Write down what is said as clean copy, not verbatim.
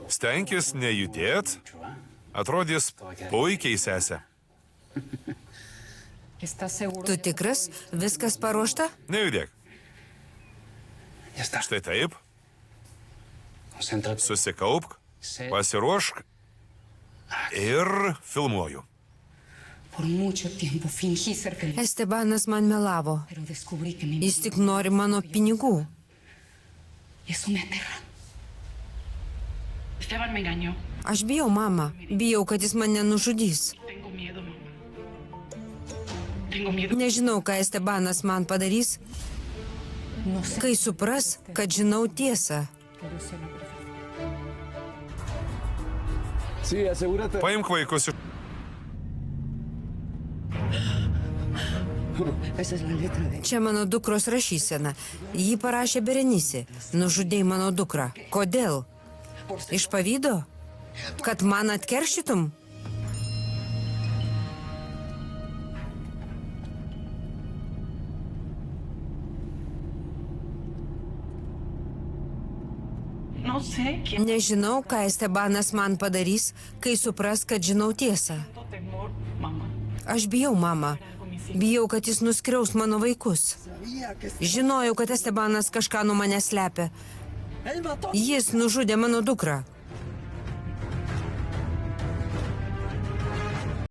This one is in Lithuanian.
Stenkis nejudėt, atrodys puikiai sesė. Tu tikras? Viskas paruošta? Nejudėk. Štai taip. Susikaupk, pasiruošk ir filmuoju. Estebanas man melavo. Jis tik nori mano pinigų. Aš bijau, mama. Bijau, kad jis mane nužudys. Nežinau, ką Estebanas man padarys, kai supras, kad žinau tiesą. Paimk vaikus iš... Čia mano dukros rašysena. Jį parašė Berenisė. Nužudei mano dukrą. Kodėl? Iš pavydo? Kad man atkeršytum? Nežinau, ką Estebanas man padarys, kai supras, kad žinau tiesą. Aš bijau, mama. Bijau, kad jis nuskriaus mano vaikus. Žinojau, kad Estebanas kažką nuo manęs slepia. Jis nužudė mano dukrą.